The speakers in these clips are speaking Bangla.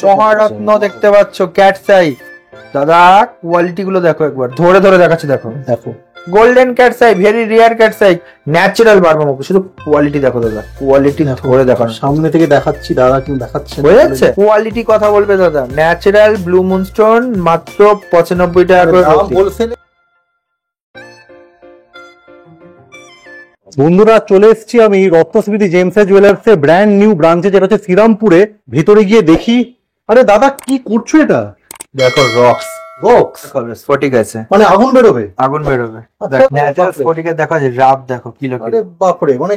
মহারত্ন দেখতে পাচ্ছ, ক্যাটসাই। দাদা কোয়ালিটি গুলো দেখো, একবার ধরে ধরে দেখাচ্ছি, দেখো দেখো, golden cat's eye, very rare cat's eye, natural Burma মুখ। শুধু কোয়ালিটি দেখো দাদা, কোয়ালিটি ধরে দেখো, সামনে থেকে দেখাচ্ছি দাদা, কিন্তু দেখাচ্ছে বোঝা যাচ্ছে কোয়ালিটি কথা বলবে দাদা। ন্যাচারাল ব্লু মুনস্টোন মাত্র 95 টাকা করে বলছেন। বন্ধুরা চলে এসেছি আমি রত্নস্মৃতি জেমস এন্ড জুয়েলার্স এর ব্র্যান্ড নিউ ব্রাঞ্চে, যেটা হচ্ছে শ্রীরামপুরে। ভিতরে গিয়ে দেখি, আরে দাদা কি করছো এটা? দেখো রক্স, স্ফটিক আছে, মানে আগুন বেরোবে, আগুন বেরোবে। ন্যাচারাল স্ফটিকের দেখো, রাব দেখো কিলো। আরে বাপরে, মানে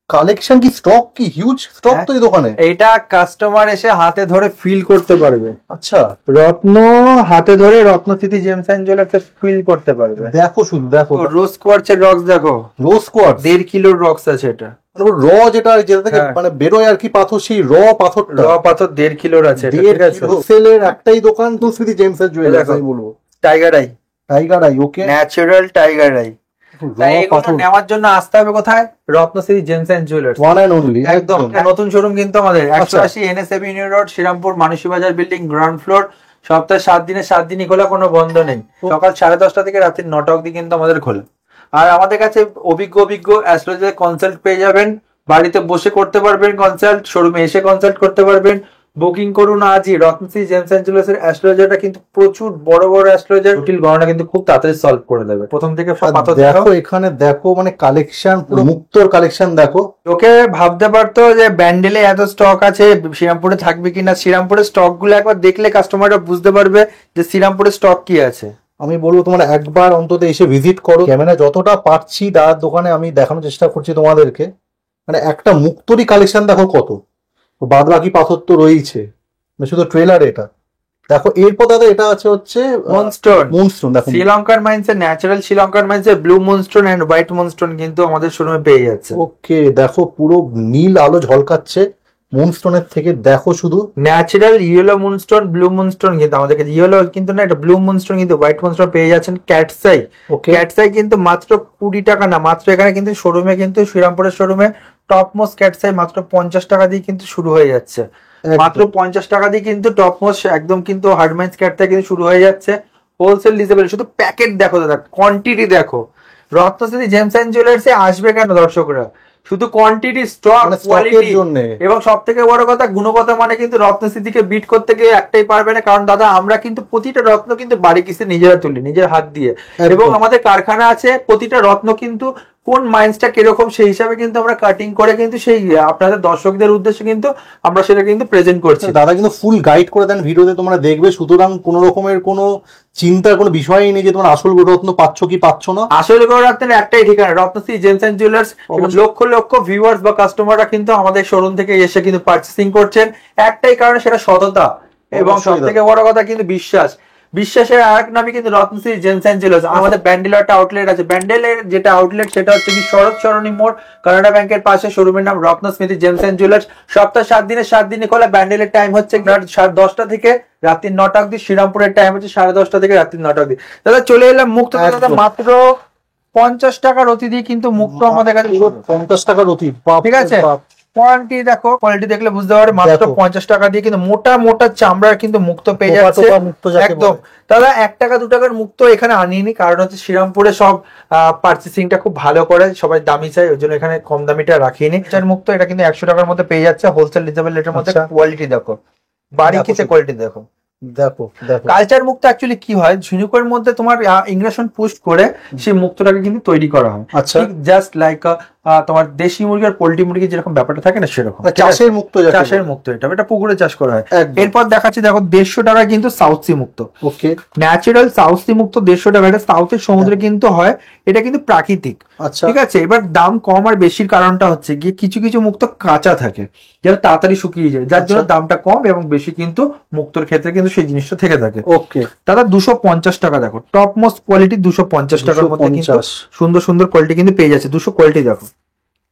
কালেকশন কি, স্টক কি হিউজ স্টক তো এই দোকানে। এইটা কাস্টমার এসে হাতে ধরে ফিল করতে পারবে। আচ্ছা, রত্ন হাতে ধরে রত্নস্মৃতি জেমস এন্ড জুয়েলার্স ফিল করতে পারবে। দেখো শুধু দেখো, রোজ কোয়ার্টজের রক্স দেখো, রোজ কোয়ার্টজ 1.5 কিলোর রক্স আছে এটা। র যেটা থেকে মানে বেরোয় আর কি পাথর, সেই পাথর 1.5 কিলোর আছে। সেলের একটাই দোকান তো স্মৃতি জেমস এন্ড জুয়েলার্স, আমি বলবো tiger eye, tiger eye, okay natural tiger eye. নেওয়ার জন্য আসতে হবে কোথায়? Ratnashree gems and jewellers, one and only. একদম নতুন শোরুম কিন্তু আমাদের 180 NS avenue road, Serampore, Manasi Bazar building, ground floor. সপ্তাহে 7 দিনে 7 দিনই খোলা, কোনো বন্ধ নেই। সকাল 10:30টা থেকে রাত্রি 9টা অবধি কিন্তু আমাদের খোলা। আর আমাদের কাছে অভিজ্ঞ অ্যাস্ট্রোলজার কনসাল্ট পেয়ে যাবেন, বাড়িতে বসে করতে পারবেন কনসাল্ট, শোরুমে এসে কনসাল্ট করতে পারবেন। বুকিং করুন আজই। রত্নশ্রী জেমস এন্ড জুয়েলার্স এর অ্যাস্ট্রোলজারটা কিন্তু প্রচুর বড় বড় অ্যাস্ট্রোলজার, জটিল গণনা কিন্তু খুব তাড়াতাড়ি সলভ করে দেবে। প্রথম থেকে দেখো এখানে দেখো, মানে কালেকশন পুরো মুক্তোর কালেকশন দেখো। ওকে ভাবতে পারতো যে ব্যান্ডেলে এত স্টক আছে, শ্রীরামপুরে থাকবে কিনা। শ্রীরামপুরের স্টক গুলো একবার দেখলে কাস্টমাররা বুঝতে পারবে যে শ্রীরামপুরে স্টক কি আছে। আমি বলবো তোমরা একবার অন্তত এসে ভিজিট করো। ক্যামেরা যতটা পারছি দাদার দোকানে আমি দেখানোর চেষ্টা করছি তোমাদেরকে। মানে একটা মুক্তোরই কালেকশন দেখো কত, বাদ বাকি পাথর তো রয়েছে, শুধু ট্রেলার এটা দেখো। এরপর দাদা এটা আছে হচ্ছে মুনস্টোন দেখো, শ্রীলঙ্কার মাইন্সের ন্যাচারাল শ্রীলঙ্কার মাইন্সের blue moonstone and white moonstone কিন্তু আমাদের শোরুমে পেয়ে যাচ্ছে। ওকে দেখো পুরো নীল আলো ঝলকাচ্ছে মুনস্টোনের থেকে। দেখো শুধু natural yellow moonstone, blue moonstone কিন্তু আমাদের কাছে ইয়েলো কিন্তু না, এটা ব্লু মুনস্টোন কিন্তু হোয়াইট মুনস্টোন পেয়ে যাচ্ছেন। ক্যাটসাই, ক্যাটসাই কিন্তু মাত্র 20 টাকা না, মাত্র এখানে কিন্তু শোরুমে কিন্তু শ্রীরামপুরের শোরুমে টপ মোস্ট ক্যাটসাই মাত্র 50 টাকা দিয়ে কিন্তু শুরু হয়ে যাচ্ছে। মাত্র 50 টাকা দিয়ে কিন্তু টপ মোস্ট একদম কিন্তু হার্ডমাইন্স ক্যাটসাই কিন্তু শুরু হয়ে যাচ্ছে। হোলসেল ডিসেবল, শুধু প্যাকেট দেখো দাদা, কোয়ান্টিটি দেখো। রত্নশ্রী জেমস এন্ড জুয়েলার্সে আসবে কেন দর্শকরা? শুধু কোয়ান্টিটি, স্টক, কোয়ালিটি এবং সব থেকে বড় কথা গুণগত মানে কিন্তু রত্নশ্রীকে বিট করতে গিয়ে একটাই পারবে না। কারণ দাদা আমরা কিন্তু প্রতিটা রত্ন কিন্তু বাড়ি কিসে নিজেরা তুলি, নিজের হাত দিয়ে, এবং আমাদের কারখানা আছে। প্রতিটা রত্ন কিন্তু কোন মাইন্সটা কিরকম সেই হিসাবে কিন্তু আমরা কাটিং করে কিন্তু সেই আপনাদের দর্শকদের উদ্দেশ্যে কিন্তু আমরা সেটা কিন্তু প্রেজেন্ট করছি। দাদা কিন্তু ফুল গাইড করে দেন ভিডিওতে, তোমরা দেখবে। সুতরাং কোনো রকমের কোনো চিন্তার কোনো বিষয়ই নেই যে তোমরা আসল রত্ন পাচ্ছ কি পাচ্ছ না। আসল রত্নের একটাই ঠিকানা, Ratnashree gems and jewellers. Lakh lakh viewers বা কাস্টমাররা কিন্তু আমাদের শোরুম থেকে এসে কিন্তু পারচেসিং করছেন, একটাই কারণে সেটা সততা এবং সব থেকে বড় কথা কিন্তু বিশ্বাস। বিশ্বাসের আরেক নামই কিন্তু রত্নশ্রী জেমস এন্ড জুয়েলার্স। আমাদের ব্যান্ডেলের একটা আউটলেট আছে, ব্যান্ডেলের যেটা আউটলেট সেটা হচ্ছে কি শরৎ সরণী মোড়, কানাডা ব্যাংকের পাশে। শোরুমের নাম রত্নস্মৃতি জেমস এন্ড জুয়েলার্স। সপ্তাহে 7 দিনে 7 দিনে খোলা। ব্যান্ডেলের টাইম হচ্ছে 10টা থেকে রাত্রি 9টা অব্দি। শ্রীরামপুরের টাইম হচ্ছে 10:30 থেকে রাত্রি 9টা অব্দি। দাদা চলে এলাম মুক্ত, দাদা মাত্র 50 টাকা রতি দিয়ে কিন্তু মুক্ত আমাদের কাছে। 50 টাকা রতি, ঠিক আছে। কোয়ালিটি দেখো, কোয়ালিটি দেখলে বুঝতে পারবে। মাত্র 50 টাকা দিয়ে কিন্তু মোটা মোটা চামড়ার কিন্তু মুক্ত পেয়ে যাচ্ছে একদম। দাদা 1 টাকা 2 টাকার মুক্ত এখানে আনিনি, কারণ হচ্ছে শ্রীরামপুরে সব পার্চেসিংটা খুব ভালো করে, সবাই দামি চাই, ওই জন্য এখানে কম দামিটা রাখিনি। মুক্ত এটা কিন্তু 100 টাকার মধ্যে পেয়ে যাচ্ছে, হোলসেল রিজনেবল রেটের মধ্যে। কোয়ালিটি দেখো, বাড়ি কিসে কোয়ালিটি দেখো। দেখো কালচার মুক্ত অ্যাকচুয়ালি কি হয়, ঝিনুকের মধ্যে তোমার ইংরেশন পুস্ট করে সেই মুক্তটাকে কিন্তু তৈরি করা হয়। আচ্ছা, জাস্ট লাইক তোমার দেশি মুরগি আর পোল্ট্রি মুরগি যেরকম ব্যাপারটা থাকে না, সেরকম চাষের মুক্ত। চাষের মুক্ত এটা পুকুরে চাষ করা হয়। এরপর দেখাচ্ছি দেখো 150 টাকা কিন্তু সাউথ সি মুক্ত। ওকে, ন্যাচারাল সাউথ সি মুক্ত 150 টাকা। এটা সাউথের সমুদ্রে কিন্তু হয়, এটা কিন্তু প্রাকৃতিক। ঠিক আছে। এবার দাম কম আর বেশির কারণটা হচ্ছে গিয়ে কিছু কিছু মুক্ত কাঁচা থাকে, যেটা তাড়াতাড়ি শুকিয়ে যায়, যার জন্য দামটা কম এবং বেশি কিন্তু মুক্তর ক্ষেত্রে কিন্তু সেই জিনিসটা থেকে থাকে। ওকে দাদা 250 টাকা দেখো, টপ মোস্ট কোয়ালিটি 250 টাকার মধ্যে কিন্তু সুন্দর সুন্দর কোয়ালিটি কিন্তু পেয়ে যাচ্ছে। 200 কোয়ালিটি দেখো,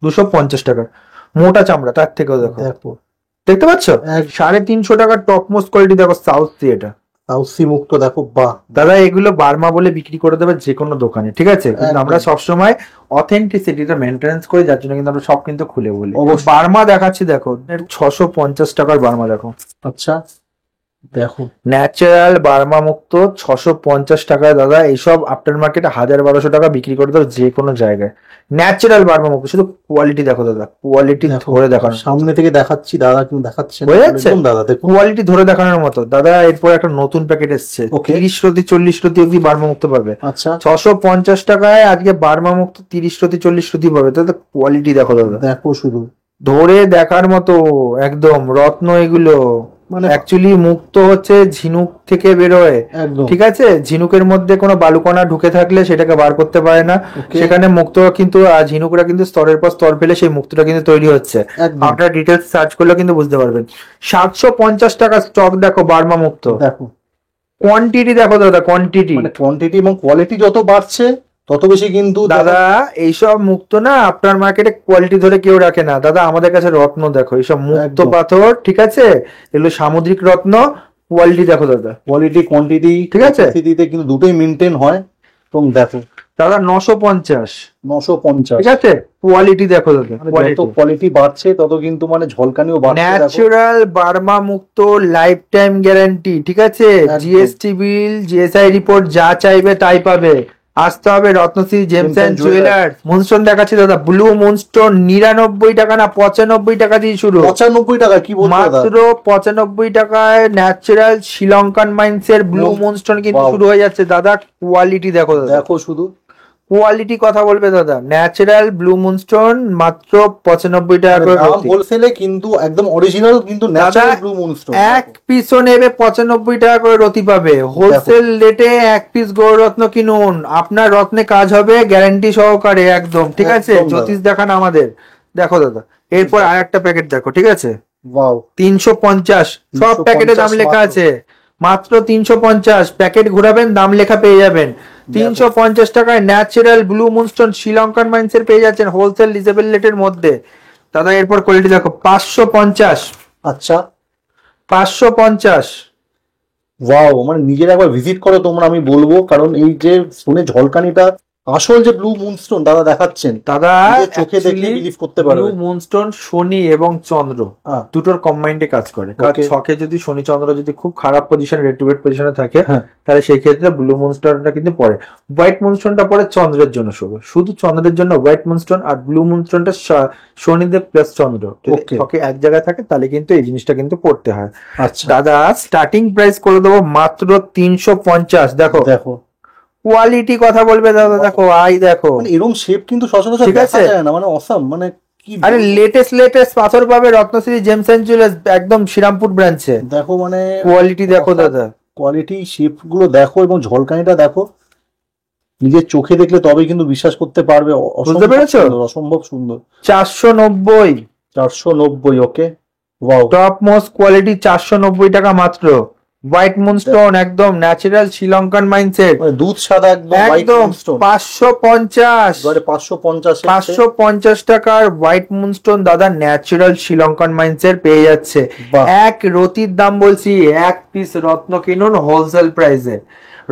250 টাকার মোটা চামড়া, তার থেকেও দেখো, দেখতে পাচ্ছ। 350 টাকার টপ মোস্ট কোয়ালিটি দেখো, সাউথ সি। এটা সাউথ সি মুক্ত দেখো। বাহ দাদা এগুলো বার্মা বলে বিক্রি করে দেবে যে কোনো দোকানে, ঠিক আছে। আমরা সবসময় অথেন্টিসিটিটা মেনটেন্স করি, যার জন্য কিন্তু আমরা সব কিন্তু খুলে বলি। বার্মা দেখাচ্ছি দেখো, 650 টাকার বার্মা দেখো। আচ্ছা, দেখো ন্যাচারাল বার্মা মুক্ত 650 টাকায় দাদা, এইসব আফটার মার্কেটে 1000-1200 টাকা বিক্রি করে দাও যে কোনো জায়গায়। ন্যাচারাল বার্মা মুক্ত, শুধু কোয়ালিটি দেখো দাদা, কোয়ালিটি ধরে দেখানো, সামনে থেকে দেখাচ্ছি দাদা, কিন্তু দেখাচ্ছে না। হয়ে যাচ্ছে একদম দাদা দেখুন, কোয়ালিটি ধরে দেখানোর মতো দাদা। এরপর একটা নতুন প্যাকেট এসছে, Okay. 30 রতি 40 রতি অব্দি বার্মা মুক্ত পাবে। আচ্ছা 650 টাকায় আজকে বার্মা মুক্ত 30 রতি 40 রতি পাবে দাদা। কোয়ালিটি দেখো দাদা, দেখো শুধু, ধরে দেখার মতো একদম রত্ন এগুলো। মানে অ্যাকচুয়ালি মুক্ত হচ্ছে ঝিনুক থেকে বেরোয়, একদম ঠিক আছে? ঝিনুকের মধ্যে কোনো বালুকণা ঢুকে থাকলে সেটাকে বার করতে পারে না, Okay. সেখানে মুক্ত কিন্তু ঝিনুকরা কিন্তু স্তরের পর স্তর ফেলে সেই মুক্তটা কিন্তু তৈরি হচ্ছে। একদম আপনারা ডিটেলস সার্চ করলে কিন্তু বুঝতে পারবেন। 750 টাকা স্টক দেখো বার্মা মুক্ত। দেখো, কোয়ান্টিটি দেখো দাদা, কোয়ান্টিটি মানে কোয়ান্টিটি এবং কোয়ালিটি যত বাড়ছে তত বেশি কিন্তু দাদা। এইসব মুক্ত না আপনার মার্কেটে কোয়ালিটি ধরে কেউ রাখে না দাদা। আমাদের কাছে রত্ন দেখো, এইসব মুক্ত একদম। পাথর, ঠিক আছে? এগুলো সামুদ্রিক রত্ন, কোয়ালিটি দেখো দাদা। কোয়ালিটি কোয়ান্টিটি ঠিক আছে? পরিস্থিতিতে কিন্তু দুটোই মেনটেন হয়। এবং দেখো দাদা 950, 950, ঠিক আছে? কোয়ালিটি দেখো দাদা, মানে যত কোয়ালিটি বাড়ছে তত কিন্তু মানে ঝলকানিও বাড়ছে। দেখো ন্যাচারাল বার্মা মুক্ত, লাইফ টাইম গ্যারান্টি, ঠিক আছে? একদম। জিএসটি বিল, জিএসআই রিপোর্ট যা চাইবে তাই পাবে। আসতে হবে Ratnashree James and jewellers. Moonstone দেখাচ্ছি দাদা, ব্লু মুনস্টোন 99 টাকা না 95 টাকা দিয়ে শুরু। 95 টাকা, কি বলছো দাদা? মাত্র 95 টাকায় ন্যাচারাল শ্রীলঙ্কান মাইন্স এর ব্লু মুনস্টোন কিন্তু Wow. শুরু হয়ে যাচ্ছে দাদা। কোয়ালিটি দেখো দাদা, দেখো শুধু, কোয়ালিটি কথা বলবে দাদা। ন্যাচারাল ব্লু মুনস্টোন মাত্র 95 টাকা করে দাম প্রতি। হোলসেলে কিন্তু একদম অরিজিনাল, কিন্তু ন্যাচারাল ব্লু মুনস্টোন। এক পিসও নেবে 95 টাকা করে রতি পাবে। হোলসেল রেটে এক পিস গৌররত্ন কিনুন, আপনার রত্নে কাজ হবে গ্যারান্টি সহকারে একদম, ঠিক আছে? একদম দাদা। জ্যোতিষ দেখান আমাদের। দেখো দাদা, এরপর আর একটা প্যাকেট দেখো, ঠিক আছে? ওয়াও, 350, সব 350 প্যাকেটে দাম লেখা মাত্র। আছে, মাত্র 350। প্যাকেট ঘুরাবেন দাম লেখা পেয়ে যাবেন। 350 টাকায় natural blue moonstone Sri Lankan mines এর পেয়ে যাচ্ছেন হোলসেল রিজনেবল রেটের মধ্যে দাদা। এরপর কোয়ালিটি দেখো, 550, আচ্ছা 550। ওয়াও, মানে নিজের একবার ভিজিট করো তোমরা, আমি বলবো, কারণ এই যে শুনে ঝলকানিটা, আসল যে ব্লু মুনস্টোন দাদা দেখাচ্ছেন, দাদা নিজের চোখে দেখলে বিলিভ করতে পারবে। ব্লু মুনস্টোন শনি এবং চন্দ্র হ্যাঁ, দুটোর কম্বাইন্ডে কাজ করে। কারণ Okay. ছকে যদি শনি চন্দ্র যদি খুব খারাপ পজিশন, রেট্রোগেট পজিশনে থাকে, হ্যাঁ। তাহলে সেই ক্ষেত্রে ব্লু মুনস্টোনটা কিন্তু পড়ে। হোয়াইট মুনস্টোনটা পড়ে চন্দ্রের জন্য, শুধু চন্দ্রের জন্য হোয়াইট মুনস্টোন, আর ব্লু মুনস্টোনটা শনিদেব প্লাস চন্দ্র যদি Okay. ছকে এক জায়গায় থাকে তাহলে কিন্তু এই জিনিসটা কিন্তু পড়তে হয়। আচ্ছা দাদা স্টার্টিং প্রাইস করে দেবো মাত্র 350। দেখো দেখো, কোয়ালিটি কথা বলবে দাদা, দেখো আই দেখো। মানে এরকম শেপ কিন্তু সচরাচর ঠিক দেখা আছে? যায় না, মানে অসাম, মানে কি আরে লেটেস্ট পাথর পাবে রত্নশ্রী জেমস অ্যান্ড জুয়েলার্স, একদম শ্রীরামপুর ব্রাঞ্চে। দেখো, মানে কোয়ালিটি দেখো দাদা, কোয়ালিটি শেপ গুলো দেখো এবং ঝলকানিটা দেখো, নিজের চোখে দেখলে তবেই কিন্তু বিশ্বাস করতে পারবে। বুঝতে পেরেছো? অসম্ভব সুন্দর। 490, 490, okay wow, top most quality 490 টাকা মাত্র। হোয়াইট মুনস্টোন একদম ন্যাচারাল শ্রীলঙ্কান মাইন্ডসেট, মানে দুধ সাদা একদম হোয়াইট একদম মুনস্টোন। 550, 550, 550 টাকার হোয়াইট মুনস্টোন দাদা ন্যাচারাল শ্রীলঙ্কান মাইন্ডসেট পেয়ে যাচ্ছে। বাহ। এক রতির দাম বলছি, এক পিস রত্ন কিনুন হোলসেল প্রাইসে।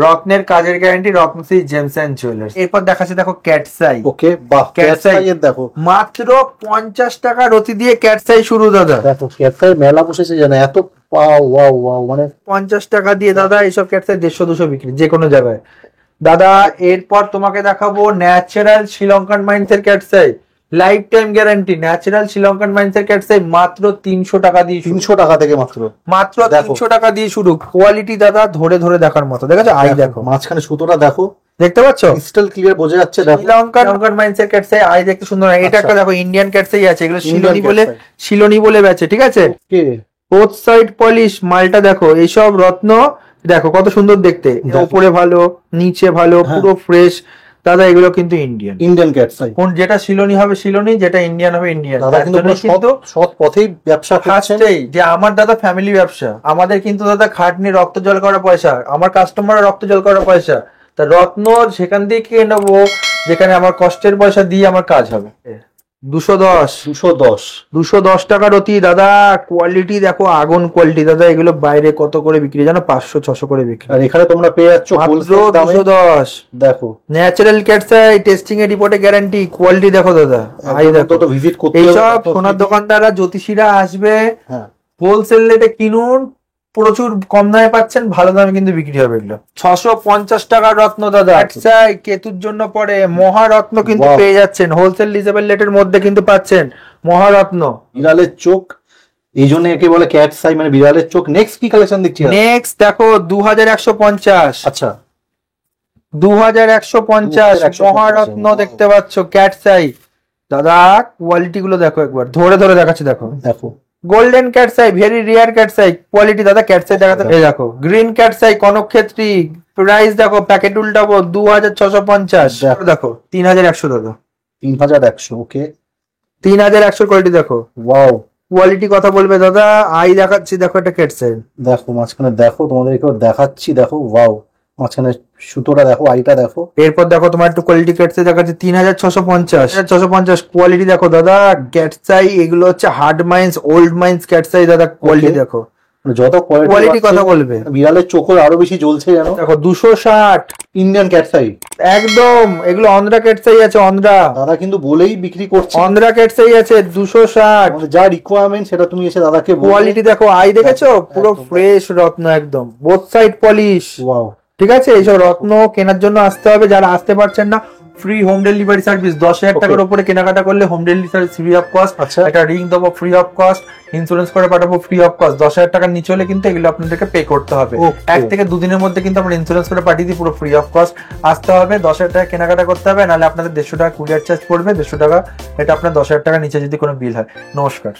রত্নের কাজের guarantee Ratnashree James and jewellers. এরপর দেখাচ্ছে দেখো ক্যাটসাই, ওকে বাহ, ক্যাটসাই। ক্যাটসাই এর দেখো, মাত্র 50 টাকা রতি দিয়ে ক্যাটসাই শুরু দাদা। দেখো ক্যাটসাই মেলা বসেছে জানো, এত ওয়াও ওয়াও ওয়াও, মানে 50 টাকা দিয়ে দাদা এইসব ক্যাটসাই 150-200 বিক্রি যে কোনো জায়গায় দাদা। এরপর তোমাকে দেখাবো ন্যাচারাল শ্রীলঙ্কান মাইন্সের cat's eye, life time guarantee. Natural Sri Lankan মাইন্সের ক্যাটসাই মাত্র 300 টাকা দিয়ে শুরু, 300 টাকা থেকে মাত্র। মাত্র দেখো। 300 টাকা দিয়ে শুরু। কোয়ালিটি দাদা ধরে ধরে দেখার মতো, দেখেছো? আই দেখো, মাঝখানে সুতোটা দেখো, দেখতে পাচ্ছ? ক্রিস্টাল ক্লিয়ার বোঝা যাচ্ছে। দেখো শ্রীলঙ্কান মাইন্সের ক্যাটসাই আই দেখতে সুন্দর। এটা আচ্ছা। একটা দেখো ইন্ডিয়ান ক্যাটসাই আছে, এগুলো Indian শিলোনি বলে বেচে, ঠিক আছে? কে বোথ সাইড পলিশ মালটা দেখো, এইসব রত্ন দেখো কত সুন্দর দেখতে। দেখো। উপরে ভালো, নিচে ভালো, হ্যাঁ। পুরো ফ্রেশ দাদা। এগুলো কিন্তু ইন্ডিয়ান। ইন্ডিয়ান ক্যাটসাই কোন যেটা শিলোনি হবে শিলোনি, যেটা ইন্ডিয়ান হবে ইন্ডিয়ান। দাদা, কিন্তু পুরো সৎ পথেই ব্যবসা করছেন। ফার্স্টেই যে আমার দাদা ফ্যামিলি ব্যবসা, আমাদের কিন্তু দাদা খাটনি রক্ত জল করা পয়সা, আমার কাস্টমার রক্ত জল করা পয়সা। তা রত্ন সেখান দিয়ে কিনে নেবো যেখানে আমার কষ্টের পয়সা দিয়ে আমার কাজ হবে। 210, 210 টাকার অতি দাদা। কোয়ালিটি দেখো, আগুন কোয়ালিটি দাদা। এগুলো বাইরে কত করে বিক্রি জানো? 500-600 করে বিক্রি, আর এখানে তোমরা পেয়ে যাচ্ছ মাত্র হোলসেল দামে। 210। দেখো ন্যাচারাল ক্যাটসাই, টেস্টিং এর রিপোর্টে গ্যারান্টি। কোয়ালিটি দেখো দাদা, আই দেখো। তো ভিজিট করতে এইসব হবে। সোনার দোকানদাররা জ্যোতিষীরা আসবে, হ্যাঁ, হোলসেল রেটে কিনুন, প্রচুর কম দামে পাচ্ছেন, ভালো দামে কিন্তু বিক্রি হবে এগুলো। 650 টাকার রত্ন দাদা, চাই কেতুর জন্য পরে মহারত্ন কিন্তু Wow. পেয়ে যাচ্ছেন, হোলসেল রিজনেবল রেটের মধ্যে কিন্তু পাচ্ছেন মহারত্ন। বিড়ালের চোখ, এই জন্য একে বলে ক্যাটস আই, মানে বিড়ালের চোখ। নেক্সট কি কালেকশন দেখছি? নেক্সট দেখো 2150, আচ্ছা 2150 2150 মহারত্ন দেখতে পাচ্ছ, ক্যাটস আই। দাদা কোয়ালিটি গুলো দেখো, একবার ধরে ধরে দেখাচ্ছি, দেখো দেখো golden cat's eye, very rare cat's eye quality দাদা। ক্যাটস আই দেখাতে, এই দেখো গ্রিন ক্যাটস আই কনকক্ষেত্রী, প্রাইস দেখো প্যাকেট উল্টাবো 2650, দেখো 3100 দাদা, 3100। ওকে 3100 কোয়ালিটি দেখো, ওয়াও, কোয়ালিটি কথা বলবে দাদা। আই দেখাচ্ছি দেখো, এটা ক্যাটস আই। দেখো মাঝখানে দেখো, তোমাদেরকেও দেখাচ্ছি, দেখো ওয়াও, মাঝখানে সুতোটা দেখো, আইটা দেখো। এরপর দেখো তোমার একটু কোয়ালিটি ক্যাটস আই দেখাচ্ছি 3650 কোয়ালিটি দেখো দাদা। ক্যাটস আই এগুলো হচ্ছে hard mines, old mines cat's eye দাদা, কোয়ালিটি Okay. দেখো, মানে যত কোয়ালিটি কথা বলবে। বিড়ালের চোখও আরো বেশি জ্বলছে জানো। দেখো 260 ইন্ডিয়ান ক্যাটস আই, একদম, এগুলো অন্ধ্রা ক্যাটস আই আছে, অন্ধ্রা দাদা কিন্তু বলেই বিক্রি করছে। অন্ধ্রা ক্যাটস আই আছে 260। মানে যা রিকোয়ারমেন্ট সেটা তুমি এসে দাদাকে বলবে। কোয়ালিটি দেখো, আই দেখেছো পুরো একদম। ফ্রেশ রত্ন একদম, বোথ সাইড পলিশ। ওয়াও, ঠিক আছে, এইসব রত্ন কেনার জন্য আসতে হবে। যারা আসতে পারছেন না, ফ্রি হোম ডেলিভারি সার্ভিস, 10,000 টাকার উপরে কেনাকাটা করলে home delivery service free of cost. আচ্ছা। একটা রিং দেবো ফ্রি অফ কস্ট, ইন্স্যুরেন্স করে পাঠাবো ফ্রি অফ কস্ট। 10,000 টাকার নিচে হলে কিন্তু এগুলো আপনাদেরকে পে করতে হবে। Okay. 1 থেকে 2 দিনের মধ্যে কিন্তু আমরা ইন্স্যুরেন্স করে পাঠিয়ে দিই, পুরো ফ্রি অফ কস্ট। আসতে হবে, 10,000 টাকা কেনাকাটা করতে হবে, নাহলে আপনাদের 150 টাকা কুরিয়ার চার্জ পড়বে, 150 টাকা। এটা আপনার 10,000 টাকার নিচে যদি কোনো বিল হয়। নমস্কার।